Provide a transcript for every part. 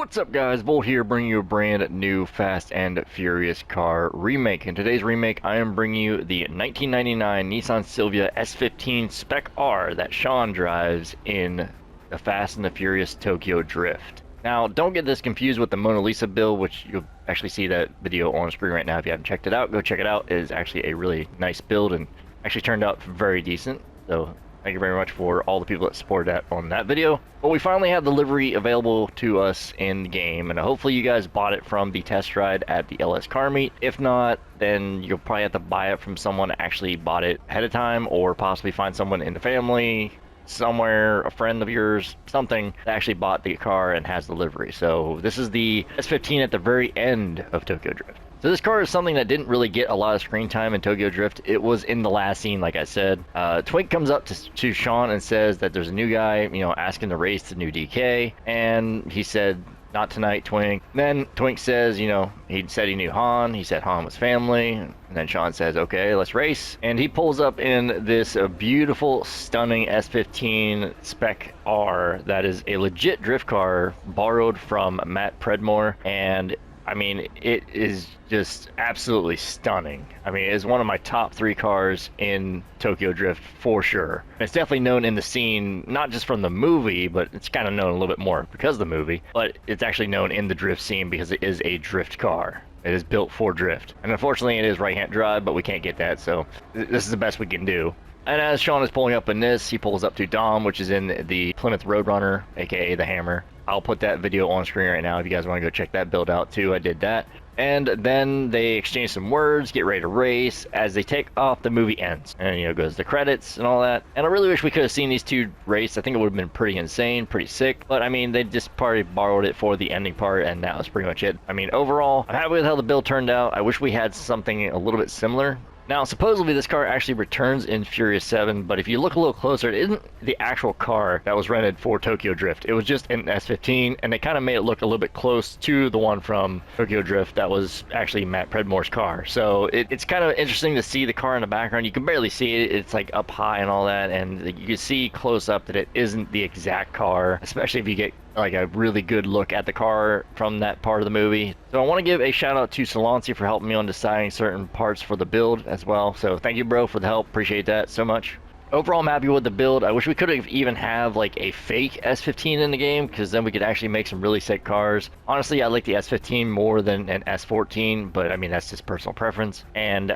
What's up guys, Volt here bringing you a brand new Fast and Furious car remake. In today's remake, I am bringing you the 1999 Nissan Silvia S15 Spec-R that Sean drives in the Fast and the Furious Tokyo Drift. Now, don't get this confused with the Mona Lisa build, which you'll actually see that video on screen right now. If you haven't checked it out, go check it out. It is actually a really nice build and actually turned out very decent. So thank you very much for all the people that supported that on that video. But we finally have the livery available to us in the game, and hopefully you guys bought it from the test ride at the LS car meet. If not, then you'll probably have to buy it from someone that actually bought it ahead of time, or possibly find someone in the family, somewhere, a friend of yours, something that actually bought the car and has the livery. So this is the S15 at the very end of Tokyo Drift. So this car is something that didn't really get a lot of screen time in Tokyo Drift. It was in the last scene, like I said. Twink comes up to Sean and says that there's a new guy, asking to race the new DK. And he said, "Not tonight, Twink." Then Twink says, he said he knew Han. He said Han was family. And then Sean says, "Okay, let's race." And he pulls up in this beautiful, stunning S15 Spec-R that is a legit drift car borrowed from Matt Predmore. And I mean, it is just absolutely stunning. I mean, it's one of my top 3 cars in Tokyo Drift for sure. It's definitely known in the scene, not just from the movie, but it's kind of known a little bit more because of the movie, but it's actually known in the drift scene because it is a drift car. It is built for drift. And unfortunately, it is right-hand drive, but we can't get that, so this is the best we can do. And as Sean is pulling up in this, he pulls up to Dom, which is in the Plymouth Roadrunner, aka the Hammer. I'll put that video on screen right now if you guys want to go check that build out too. I did that. And then they exchange some words, get ready to race. As they take off, the movie ends. And, goes the credits and all that. And I really wish we could have seen these two race. I think it would have been pretty insane, pretty sick. But, I mean, they just probably borrowed it for the ending part, and that was pretty much it. I mean, overall, I'm happy with how the build turned out. I wish we had something a little bit similar. Now, supposedly this car actually returns in Furious 7, but if you look a little closer, it isn't the actual car that was rented for Tokyo Drift. It was just an S15, and they kind of made it look a little bit close to the one from Tokyo Drift that was actually Matt Predmore's car. So it's kind of interesting to see the car in the background. You can barely see it. It's like up high and all that, and you can see close up that it isn't the exact car, especially if you get like a really good look at the car from that part of the movie. So I want to give a shout out to Solancy for helping me on deciding certain parts for the build as well. So thank you, bro, for the help. Appreciate that so much. Overall, I'm happy with the build. I wish we could have even have like a fake S15 in the game, because then we could actually make some really sick cars. Honestly, I like the S15 more than an S14, but I mean, that's just personal preference. And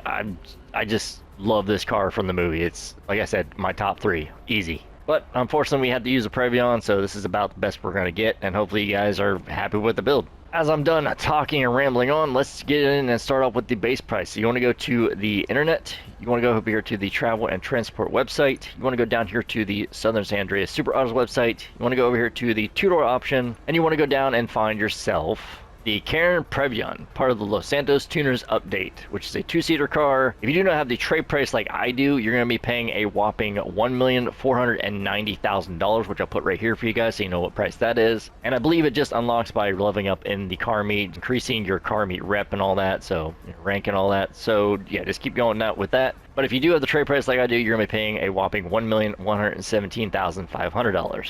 I just love this car from the movie. It's, like I said, my top 3, easy. But unfortunately, we had to use a Previon, so this is about the best we're going to get, and hopefully you guys are happy with the build. As I'm done talking and rambling on, let's get in and start off with the base price. So you want to go to the internet, you want to go over here to the travel and transport website, you want to go down here to the Southern San Andreas Super Autos website, you want to go over here to the two-door option, and you want to go down and find yourself the Karin Previon, part of the Los Santos Tuners update, which is a 2-seater car. If you do not have the trade price like I do, you're going to be paying a whopping $1,490,000, which I'll put right here for you guys so you know what price that is. And I believe it just unlocks by leveling up in the car meet, increasing your car meet rep and all that, so rank and all that. So yeah, just keep going out with that. But if you do have the trade price like I do, you're going to be paying a whopping $1,117,500.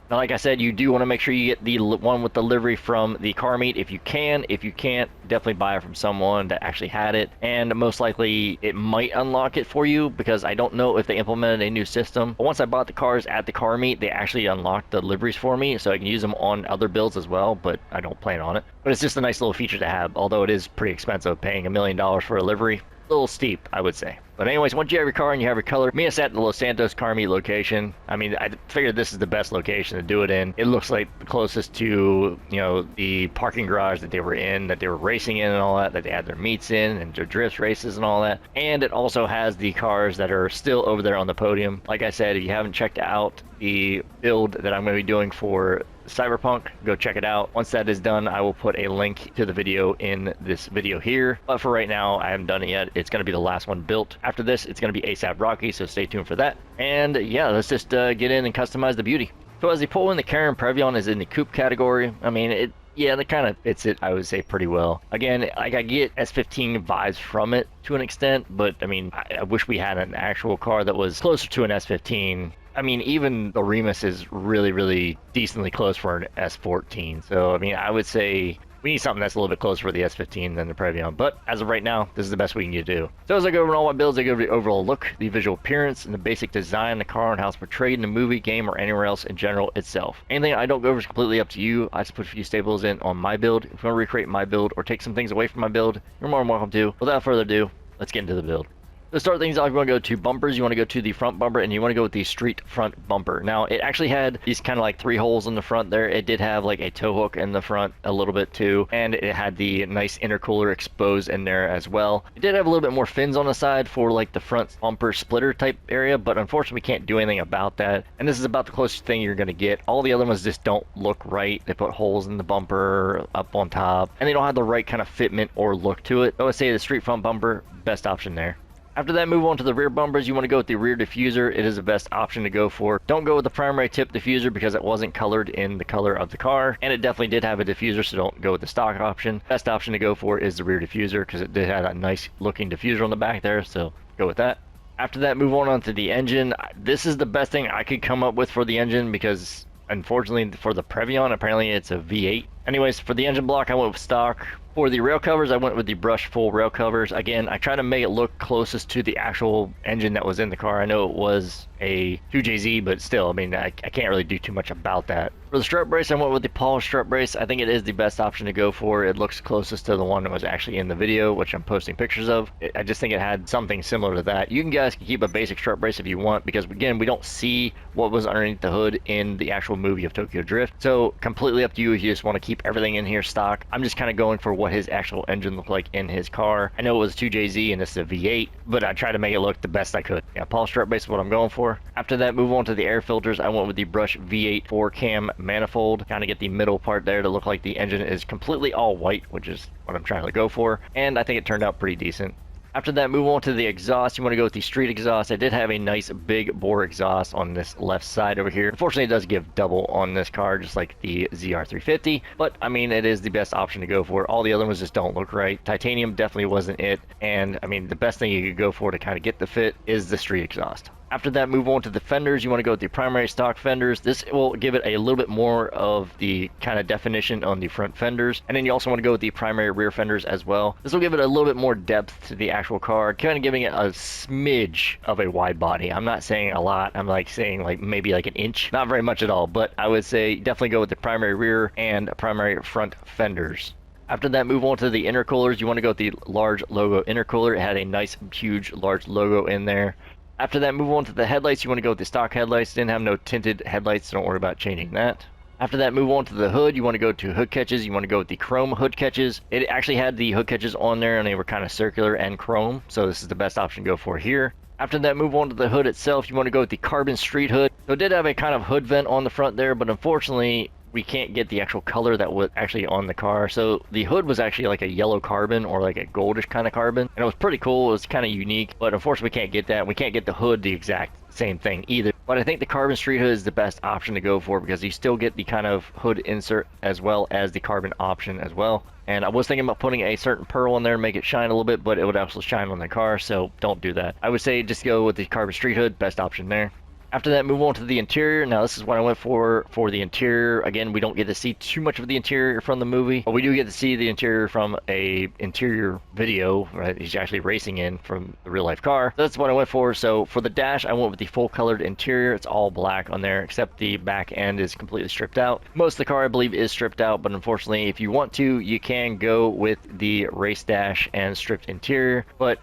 Now, like I said, you do want to make sure you get the one with the livery from the car meet if you can. If you can't, definitely buy it from someone that actually had it. And most likely, it might unlock it for you, because I don't know if they implemented a new system. But once I bought the cars at the car meet, they actually unlocked the liveries for me, so I can use them on other builds as well, but I don't plan on it. But it's just a nice little feature to have, although it is pretty expensive, paying $1 million for a livery. A little steep, I would say. But anyways, once you have your car and you have your color, meet us at the Los Santos car meet location. I mean, I figured this is the best location to do it in. It looks like the closest to, the parking garage that they were in, that they were racing in and all that they had their meets in, and their drift races and all that. And it also has the cars that are still over there on the podium. Like I said, if you haven't checked out the build that I'm going to be doing for Cyberpunk, go check it out. Once that is done, I will put a link to the video in this video here. But for right now, I haven't done it yet. It's going to be the last one built. After this, it's going to be ASAP Rocky, so stay tuned for that. And yeah, let's just get in and customize the beauty. So as you pull in, the Karin Previon is in the coupe category. I mean, yeah, that kind of fits it, I would say, pretty well. Again, like, I get S15 vibes from it to an extent, but I mean, I wish we had an actual car that was closer to an S15 I mean, even the Remus is really, really decently close for an S14. So, I mean, I would say we need something that's a little bit closer for the S15 than the Previon. But as of right now, this is the best we can do. So as I go over all my builds, I go over the overall look, the visual appearance, and the basic design of the car and how it's portrayed in the movie, game, or anywhere else in general itself. Anything I don't go over is completely up to you. I just put a few staples in on my build. If you want to recreate my build or take some things away from my build, you're more than welcome to. Without further ado, let's get into the build. To start things off, you want to go to bumpers, you want to go to the front bumper, and you want to go with the street front bumper. Now, it actually had these kind of like 3 holes in the front there. It did have like a tow hook in the front a little bit too, and it had the nice intercooler exposed in there as well. It did have a little bit more fins on the side for like the front bumper splitter type area, but unfortunately we can't do anything about that. And this is about the closest thing you're going to get. All the other ones just don't look right. They put holes in the bumper up on top, and they don't have the right kind of fitment or look to it. I would say the street front bumper, best option there. After that, move on to the rear bumpers. You want to go with the rear diffuser. It is the best option to go for. Don't go with the primary tip diffuser because it wasn't colored in the color of the car, and it definitely did have a diffuser, so don't go with the stock option. Best option to go for is the rear diffuser because it did have a nice looking diffuser on the back there, so go with that. After that, move on to the engine. This is the best thing I could come up with for the engine because unfortunately for the Previon, apparently it's a V8. Anyways, for the engine block, I went with stock. For the rail covers, I went with the brushed full rail covers. Again, I tried to make it look closest to the actual engine that was in the car. I know it was a 2JZ, but still, I mean, I can't really do too much about that. For the strut brace, I went with the polished strut brace. I think it is the best option to go for. It looks closest to the one that was actually in the video, which I'm posting pictures of. I just think it had something similar to that. You guys can keep a basic strut brace if you want, because again, we don't see what was underneath the hood in the actual movie of Tokyo Drift. So completely up to you if you just want to keep everything in here stock. I'm just kind of going for what his actual engine looked like in his car. I know it was a 2JZ and this is a V8, but I tried to make it look the best I could. Yeah, polished strut brace is what I'm going for. After that, move on to the air filters. I went with the Brush V8 4-cam manifold. Kind of get the middle part there to look like the engine is completely all white, which is what I'm trying to go for. And I think it turned out pretty decent. After that, move on to the exhaust. You want to go with the street exhaust. I did have a nice big bore exhaust on this left side over here. Unfortunately, it does give double on this car, just like the ZR350. But, I mean, it is the best option to go for. All the other ones just don't look right. Titanium definitely wasn't it. And, I mean, the best thing you could go for to kind of get the fit is the street exhaust. After that, move on to the fenders. You want to go with the primary stock fenders. This will give it a little bit more of the kind of definition on the front fenders. And then you also want to go with the primary rear fenders as well. This will give it a little bit more depth to the actual car, kind of giving it a smidge of a wide body. I'm not saying a lot. I'm like saying like maybe like an inch. Not very much at all, but I would say definitely go with the primary rear and primary front fenders. After that, move on to the intercoolers. You want to go with the large logo intercooler. It had a nice, huge, large logo in there. After that, move on to the headlights. You want to go with the stock headlights. Didn't have no tinted headlights, so don't worry about changing that. After that, move on to the hood. You want to go to hood catches. You want to go with the chrome hood catches. It actually had the hood catches on there, and they were kind of circular and chrome, so this is the best option to go for here. After that, move on to the hood itself. You want to go with the carbon street hood. So it did have a kind of hood vent on the front there, but unfortunately, we can't get the actual color that was actually on the car. So the hood was actually like a yellow carbon or like a goldish kind of carbon. And it was pretty cool. It was kind of unique, but unfortunately we can't get that. We can't get the hood the exact same thing either. But I think the carbon street hood is the best option to go for because you still get the kind of hood insert as well as the carbon option as well. And I was thinking about putting a certain pearl in there and make it shine a little bit, but it would also shine on the car, so don't do that. I would say just go with the carbon street hood, best option there. After that, move on to the interior. Now, this is what I went for the interior. Again, we don't get to see too much of the interior from the movie, but we do get to see the interior from a interior video, right? He's actually racing in from the real life car. That's what I went for. So for the dash, I went with the full colored interior. It's all black on there, except the back end is completely stripped out. Most of the car, I believe, is stripped out, but unfortunately, if you want to, you can go with the race dash and stripped interior, but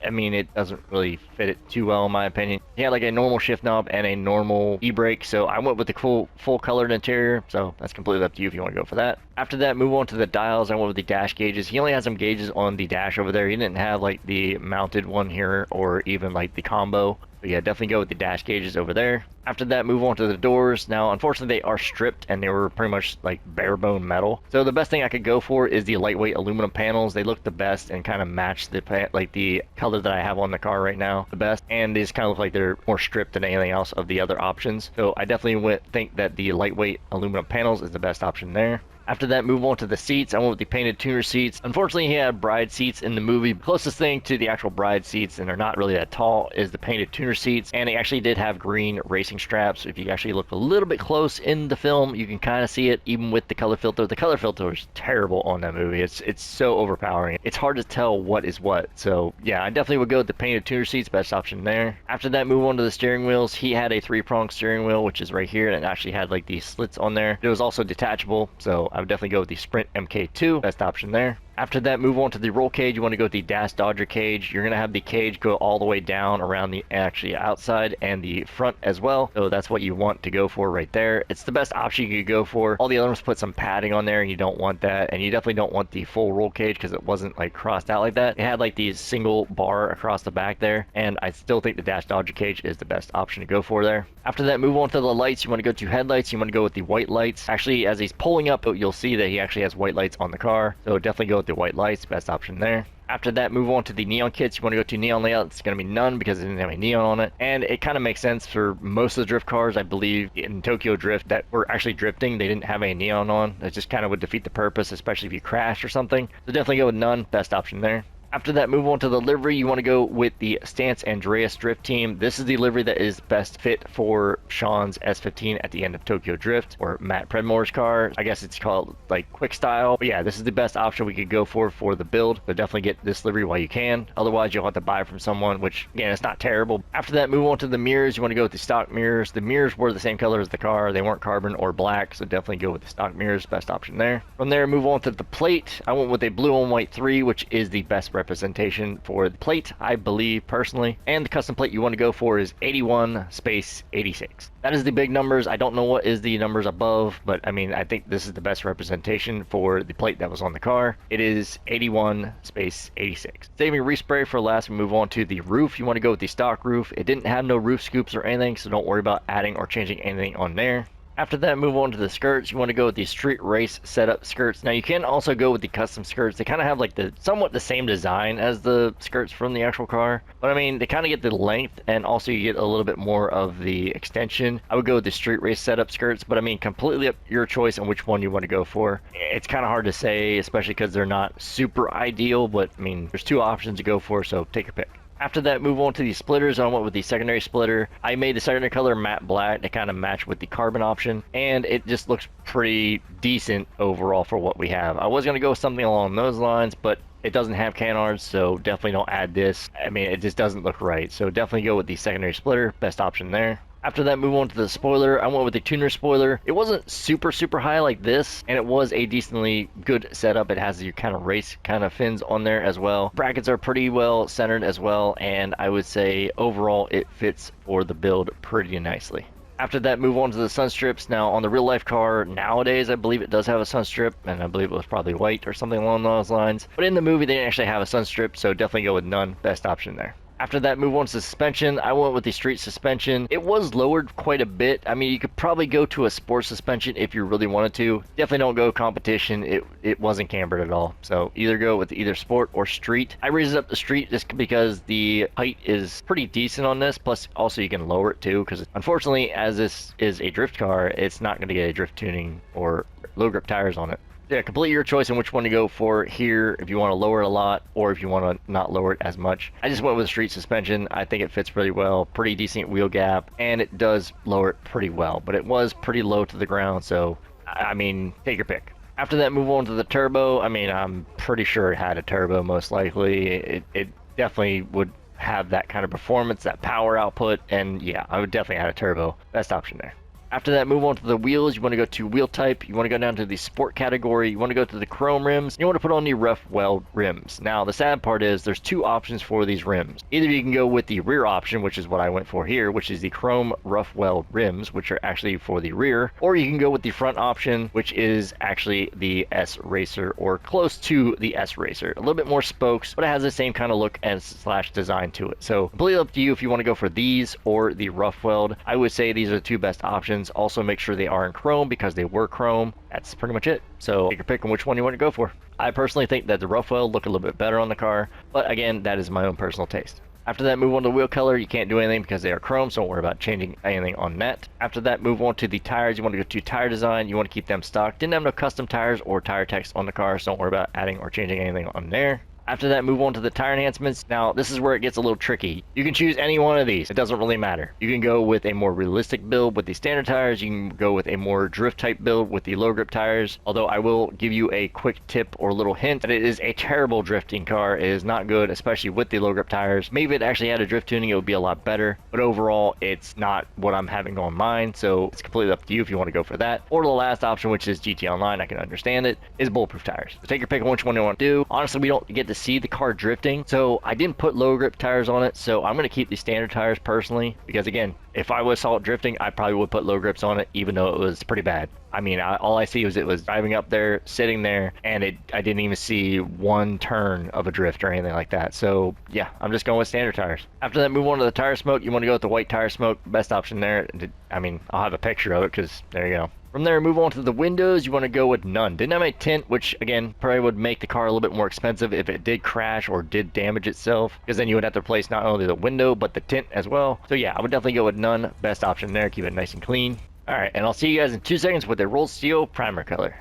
I mean, it doesn't really fit it too well in my opinion. He had like a normal shift knob and a normal e-brake, so I went with the full colored interior, so that's completely up to you if you want to go for that. After that, move on to the dials. I went with the dash gauges. He only had some gauges on the dash over there. He didn't have like the mounted one here or even like the combo. But yeah, definitely go with the dash gauges over there. After that, move on to the doors. Now, unfortunately, they are stripped and they were pretty much like bare bone metal. So the best thing I could go for is the lightweight aluminum panels. They look the best and kind of match the color that I have on the car right now the best. And they just kind of look like they're more stripped than anything else of the other options. So I definitely think that the lightweight aluminum panels is the best option there. After that, move on to the seats. I went with the painted tuner seats. Unfortunately, he had bride seats in the movie. Closest thing to the actual bride seats, and they're not really that tall, is the painted tuner seats. And he actually did have green race racing straps. If you actually look a little bit close in the film, you can kind of see it even with the color filter. The color filter is terrible on that movie. It's so overpowering. It's hard to tell what is what. So yeah, I definitely would go with the painted tuner seats, best option there. After that, move on to the steering wheels. He had a 3-prong steering wheel, which is right here, and it actually had like these slits on there. It was also detachable, so I would definitely go with the Sprint MK2, best option there. After that, move on to the roll cage. You want to go with the Dash Dodger cage. You're going to have the cage go all the way down around the actually outside and the front as well. So that's what you want to go for right there. It's the best option you could go for. All the other ones put some padding on there, and you don't want that. And you definitely don't want the full roll cage because it wasn't like crossed out like that. It had like these single bar across the back there. And I still think the Dash Dodger cage is the best option to go for there. After that, move on to the lights. You want to go to headlights. You want to go with the white lights. Actually, as he's pulling up, you'll see that he actually has white lights on the car. So definitely go with the white lights, best option there. After that, move on to the neon kits. You want to go to neon layout. It's going to be none because it didn't have any neon on it. And it kind of makes sense for most of the drift cars, I believe, in Tokyo Drift that were actually drifting. They didn't have any neon on. It just kind of would defeat the purpose, especially if you crashed or something. So definitely go with none, best option there. After that, move on to the livery. You want to go with the Stance Andreas Drift Team. This is the livery that is best fit for Sean's S15 at the end of Tokyo Drift, or Matt Predmore's car. I guess it's called like Quick Style. But yeah, this is the best option we could go for the build. So definitely get this livery while you can. Otherwise, you'll have to buy it from someone, which again, it's not terrible. After that, move on to the mirrors. You want to go with the stock mirrors. The mirrors were the same color as the car. They weren't carbon or black, so definitely go with the stock mirrors. Best option there. From there, move on to the plate. I went with a blue on white 3, which is the best representation for the plate, I believe personally. And the custom plate you want to go for is 81/86. That is the big numbers. I don't know what is the numbers above, but I mean, I think this is the best representation for the plate that was on the car. It is 81/86. Saving respray for last, we move on to the roof. You want to go with the stock roof. It didn't have no roof scoops or anything, so don't worry about adding or changing anything on there. After that, move on to the skirts. You want to go with the street race setup skirts. Now you can also go with the custom skirts. They kind of have like the somewhat the same design as the skirts from the actual car, but I mean they kind of get the length and also you get a little bit more of the extension. I would go with the street race setup skirts, but I mean completely up your choice on which one you want to go for. It's kind of hard to say, especially because they're not super ideal, but I mean there's two options to go for, so take your pick. After that, move on to the splitters. I went with the secondary splitter. I made the secondary color matte black to kind of match with the carbon option, and it just looks pretty decent overall for what we have. I was going to go with something along those lines, but it doesn't have canards, so definitely don't add this. I mean, it just doesn't look right, so definitely go with the secondary splitter. Best option there. After that, move on to the spoiler. I went with the tuner spoiler. It wasn't super high like this, and it was a decently good setup. It has your kind of race kind of fins on there as well. Brackets are pretty well centered as well, and I would say overall it fits for the build pretty nicely. After that, move on to the sun strips. Now on the real life car nowadays, I believe it does have a sun strip, and I believe it was probably white or something along those lines. But in the movie, they didn't actually have a sun strip, so definitely go with none. Best option there. After that, move on to suspension. I went with the street suspension. It was lowered quite a bit. I mean, you could probably go to a sport suspension if you really wanted to. Definitely don't go competition. It wasn't cambered at all. So either go with either sport or street. I raised it up the street just because the height is pretty decent on this. Plus, also you can lower it too, because unfortunately, as this is a drift car, it's not going to get a drift tuning or low grip tires on it. Yeah, complete your choice on which one to go for here, if you want to lower it a lot or if you want to not lower it as much. I just went with street suspension. I think it fits pretty well, pretty decent wheel gap, and it does lower it pretty well, but it was pretty low to the ground, so I mean, take your pick. After that, move on to the turbo. I mean, I'm pretty sure it had a turbo most likely. It definitely would have that kind of performance, that power output, and yeah, I would definitely add a turbo. Best option there. After that, move on to the wheels. You want to go to wheel type. You want to go down to the sport category. You want to go to the chrome rims. You want to put on the rough weld rims. Now, the sad part is there's two options for these rims. Either you can go with the rear option, which is what I went for here, which is the chrome rough weld rims, which are actually for the rear, or you can go with the front option, which is actually the S Racer or close to the S Racer. A little bit more spokes, but it has the same kind of look and slash design to it. So completely up to you if you want to go for these or the rough weld. I would say these are the two best options. Also make sure they are in chrome because they were chrome. That's pretty much it. So take your pick on which one you want to go for. I personally think that the rough weld look a little bit better on the car, but again, that is my own personal taste. After that, move on to wheel color. You can't do anything because they are chrome, so don't worry about changing anything on that. After that, move on to the tires. You want to go to tire design. You want to keep them stock. Didn't have no custom tires or tire text on the car, so don't worry about adding or changing anything on there. After that, move on to the tire enhancements. Now, this is where it gets a little tricky. You can choose any one of these. It doesn't really matter. You can go with a more realistic build with the standard tires. You can go with a more drift type build with the low grip tires. Although I will give you a quick tip or little hint that it is a terrible drifting car. It is not good, especially with the low grip tires. Maybe if it actually had a drift tuning, it would be a lot better. But overall, it's not what I'm having on mine. So it's completely up to you if you want to go for that. Or the last option, which is GT Online, I can understand it, is bulletproof tires. So take your pick on which one you want to do. Honestly, we don't get to see the car drifting, so I didn't put low grip tires on it, so I'm going to keep the standard tires personally, because again, if I saw it drifting, I probably would put low grips on it, even though it was pretty bad. I mean, all I see was it was driving up there, sitting there, and I didn't even see one turn of a drift or anything like that. So yeah, I'm just going with standard tires. After that, move on to the tire smoke. You want to go with the white tire smoke, best option there. I mean, I'll have a picture of it because there you go. From there, move on to the windows. You want to go with none. Didn't have a tint, which again probably would make the car a little bit more expensive if it did crash or did damage itself, because then you would have to replace not only the window but the tint as well. So yeah, I would definitely go with none. Best option there. Keep it nice and clean. All right, and I'll see you guys in 2 seconds with a rolled steel primer color.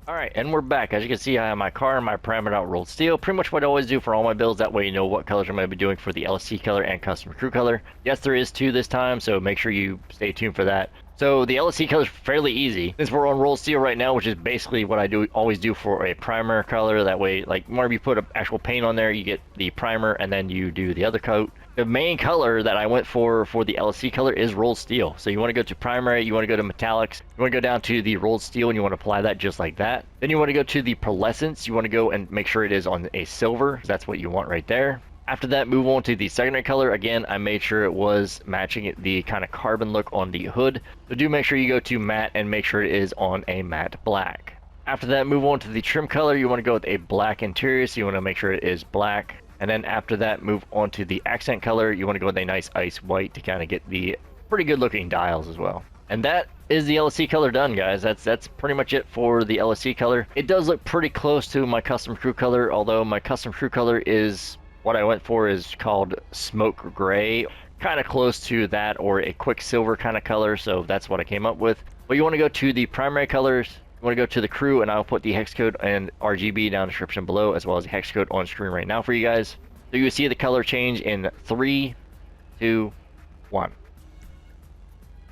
All right, and we're back. As you can see, I have my car and my primered out rolled steel. Pretty much what I always do for all my builds. That way you know what colors I'm going to be doing for the LSC color and custom crew color. Yes, there is 2 this time, so make sure you stay tuned for that. So the LSC color is fairly easy. Since we're on rolled steel right now, which is basically what I always do for a primer color. That way, like, whenever you put an actual paint on there, you get the primer and then you do the other coat. The main color that I went for the LSC color is rolled steel. So you want to go to primary, you want to go to metallics, you want to go down to the rolled steel, and you want to apply that just like that. Then you want to go to the pearlescence. You want to go and make sure it is on a silver. That's what you want right there. After that, move on to the secondary color. Again, I made sure it was matching the kind of carbon look on the hood. So do make sure you go to matte and make sure it is on a matte black. After that, move on to the trim color. You want to go with a black interior, so you want to make sure it is black. And then after that, move on to the accent color. You want to go with a nice ice white to kind of get the pretty good looking dials as well. And that is the LSC color done, guys. That's pretty much it for the LSC color. It does look pretty close to my custom crew color, although my custom crew color is, what I went for is called smoke gray. Kind of close to that, or a quick silver kind of color, so that's what I came up with. But you want to go to the primary colors. You want to go to the crew, and I'll put the hex code and RGB down in the description below, as well as the hex code on screen right now for you guys. So you see the color change in 3, 2, 1.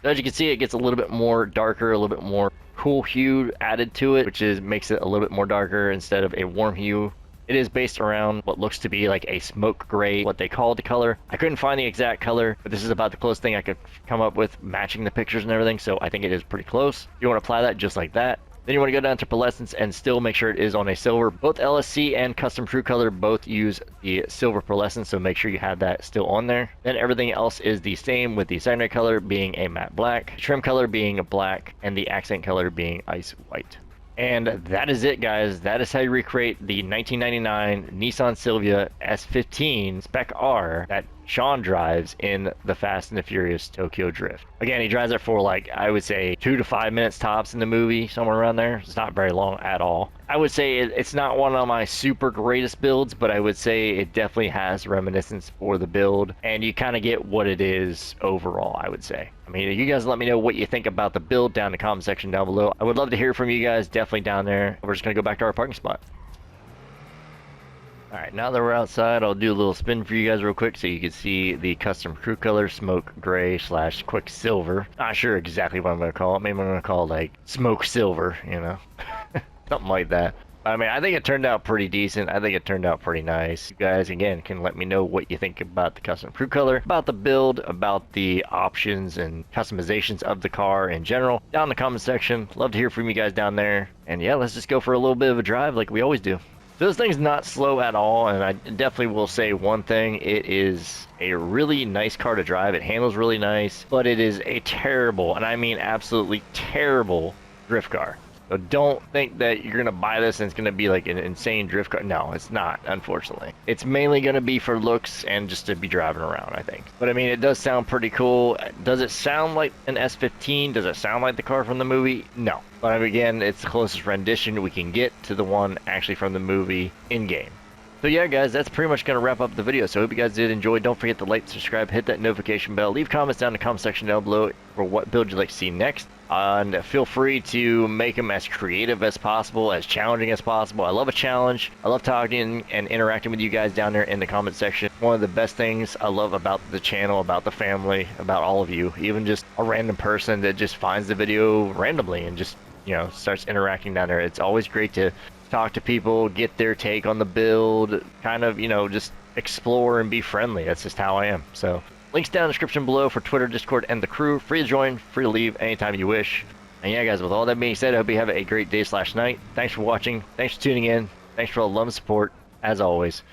So as you can see, it gets a little bit more darker, a little bit more cool hue added to it, which makes it a little bit more darker instead of a warm hue. It is based around what looks to be like a smoke gray, what they call the color. I couldn't find the exact color, but this is about the closest thing I could come up with matching the pictures and everything, so I think it is pretty close. You want to apply that just like that. Then you want to go down to pearlescence and still make sure it is on a silver. Both LSC and custom crew color both use the silver pearlescence, so make sure you have that still on there. Then everything else is the same, with the secondary color being a matte black, trim color being a black, and the accent color being ice white. And that is it, guys. That is how you recreate the 1999 Nissan Silvia S15 Spec-R that Sean drives in the Fast and the Furious Tokyo Drift. Again, he drives it for, like, I would say 2 to 5 minutes tops in the movie, somewhere around there. It's not very long at all. I would say it's not one of my super greatest builds, but I would say it definitely has reminiscence for the build, and you kind of get what it is overall, I would say. I mean, you guys let me know what you think about the build down in the comment section down below. I would love to hear from you guys, definitely down there. We're just going to go back to our parking spot. Alright, now that we're outside, I'll do a little spin for you guys real quick so you can see the custom crew color, smoke gray / quick silver. Not sure exactly what I'm going to call it. Maybe I'm going to call it like smoke silver, you know? Something like that. I mean, I think it turned out pretty decent. I think it turned out pretty nice. You guys, again, can let me know what you think about the custom crew color, about the build, about the options and customizations of the car in general, down in the comment section. Love to hear from you guys down there. And yeah, let's just go for a little bit of a drive like we always do. So this thing's not slow at all, and I definitely will say one thing: it is a really nice car to drive. It handles really nice, but it is a terrible, and I mean absolutely terrible, drift car. So don't think that you're going to buy this and it's going to be like an insane drift car. No, it's not, unfortunately. It's mainly going to be for looks and just to be driving around, I think. But I mean, it does sound pretty cool. Does it sound like an S15? Does it sound like the car from the movie? No. But again, it's the closest rendition we can get to the one actually from the movie in-game. So yeah, guys, that's pretty much going to wrap up the video. So I hope you guys did enjoy. Don't forget to like, subscribe, hit that notification bell. Leave comments down in the comment section down below for what build you'd like to see next. And feel free to make them as creative as possible, as challenging as possible. I love a challenge. I love talking and interacting with you guys down there in the comment section. One of the best things I love about the channel, about the family, about all of you, even just a random person that just finds the video randomly and just, you know, starts interacting down there. It's always great to talk to people, get their take on the build, kind of, you know, just explore and be friendly. That's just how I am. So links down in the description below for Twitter, Discord, and the crew. Free to join, free to leave anytime you wish. And yeah, guys, with all that being said, I hope you have a great day/night. Thanks for watching. Thanks for tuning in. Thanks for all the love and support, as always.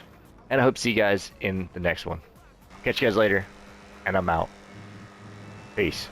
And I hope to see you guys in the next one. Catch you guys later, and I'm out. Peace.